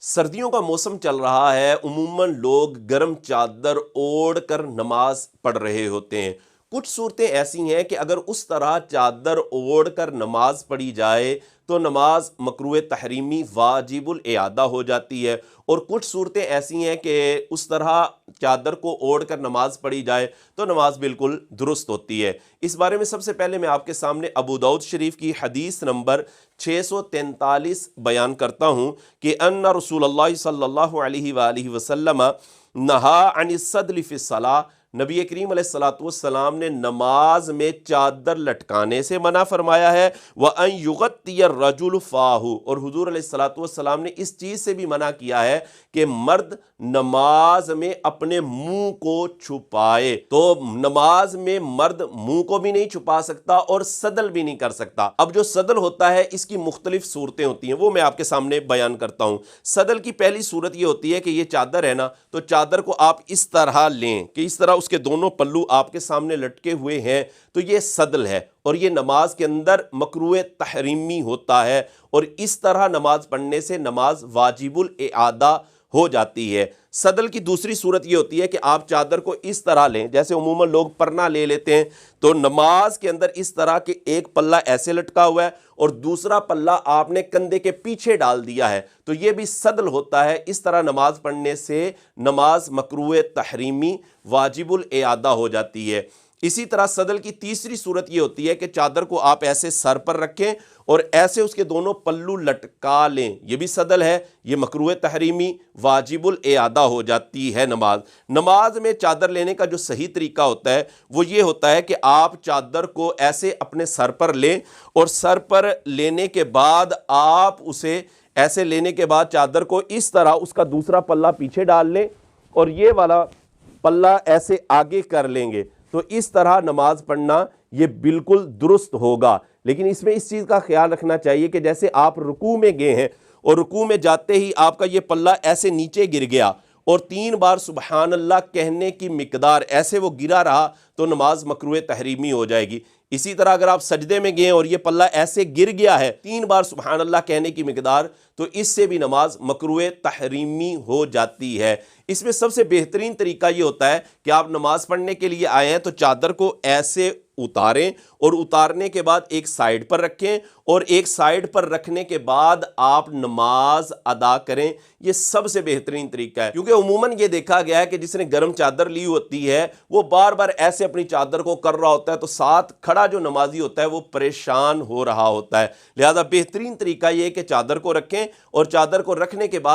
सर्दियों का मौसम चल रहा है। उमूमन लोग गर्म चादर ओढ़ कर नमाज पढ़ रहे होते हैं। कुछ सूरतें ऐसी हैं कि अगर उस तरह चादर ओढ़ कर नमाज पढ़ी जाए तो नमाज मकरूह तहरीमी वाजिबुल इआदा हो जाती है, और कुछ सूरतें ऐसी हैं कि उस तरह चादर को ओढ़ कर नमाज पढ़ी जाए तो नमाज बिल्कुल दुरुस्त होती है। इस बारे में सबसे पहले मैं आपके सामने अबू दाऊद शरीफ की हदीस नंबर 643 बयान करता हूँ कि अन्ना रसूलुल्लाह सल्लल्लाहु अलैहि वसल्लम नहा अनिस सदल फी सलाह, नबी करीम अलैहिस्सलातु वस्सलाम ने नमाज में चादर लटकाने से मना फरमाया है। व अन युगत्तिय रजुल फाहू, और हुजूर अलैहिस्सलातु वस्सलाम ने इस चीज़ से भी मना किया है कि मर्द नमाज में अपने मुंह को छुपाए। तो नमाज में मर्द मुंह को भी नहीं छुपा सकता और सदल भी नहीं कर सकता। अब जो सदल होता है इसकी मुख्तलिफ सूरतें होती हैं, वो मैं आपके सामने बयान करता हूँ। सदल की पहली सूरत ये होती है कि ये चादर है ना, तो चादर को आप इस तरह लें कि इस तरह उसके दोनों पल्लू आपके सामने लटके हुए हैं, तो ये सदल है और ये नमाज के अंदर मकरूह तहरीमी होता है, और इस तरह नमाज पढ़ने से नमाज वाजिबुल इआदा हो जाती है। सदल की दूसरी सूरत ये होती है कि आप चादर को इस तरह लें, जैसे उमूमन लोग परना ले लेते हैं, तो नमाज के अंदर इस तरह के एक पल्ला ऐसे लटका हुआ है और दूसरा पल्ला आपने कंधे के पीछे डाल दिया है, तो ये भी सदल होता है। इस तरह नमाज पढ़ने से नमाज मकरूह तहरीमी वाजिबुल इआदा हो जाती है। इसी तरह सदल की तीसरी सूरत ये होती है कि चादर को आप ऐसे सर पर रखें और ऐसे उसके दोनों पल्लू लटका लें, ये भी सदल है, ये मकरूह तहरीमी वाजिबुल इआदा हो जाती है नमाज। नमाज में चादर लेने का जो सही तरीका होता है वो ये होता है कि आप चादर को ऐसे अपने सर पर लें, और सर पर लेने के बाद आप उसे ऐसे लेने के बाद चादर को इस तरह उसका दूसरा पल्ला पीछे डाल लें और ये वाला पल्ला ऐसे आगे कर लेंगे, तो इस तरह नमाज पढ़ना ये बिल्कुल दुरुस्त होगा। लेकिन इसमें इस चीज़ का ख्याल रखना चाहिए कि जैसे आप रुकू में गए हैं और रुकू में जाते ही आपका ये पल्ला ऐसे नीचे गिर गया और 3 बार सुबहान अल्लाह कहने की मिकदार ऐसे वो गिरा रहा, तो नमाज मकरूह तहरीमी हो जाएगी। इसी तरह अगर आप सजदे में गए और ये पल्ला ऐसे गिर गया है 3 बार सुबहान अल्लाह कहने की मिकदार, तो इससे भी नमाज मकरूह तहरीमी हो जाती है। इसमें सबसे बेहतरीन तरीका ये होता है कि आप नमाज पढ़ने के लिए आए हैं तो चादर को ऐसे उतारें और उतारने के बाद एक साइड पर रखें, और एक साइड पर रखने के बाद आप नमाज अदा करें। ये सबसे बेहतरीन तरीका है, क्योंकि उमूमन ये देखा गया है कि जिसने गर्म चादर ली होती है वो बार बार ऐसे अपनी चादर को कर रहा होता है, तो साथ खड़ा जो नमाजी होता है वो परेशान हो रहा होता है। लिहाजा बेहतरीन तरीका ये है कि चादर को रखें और चादर को रखने के बाद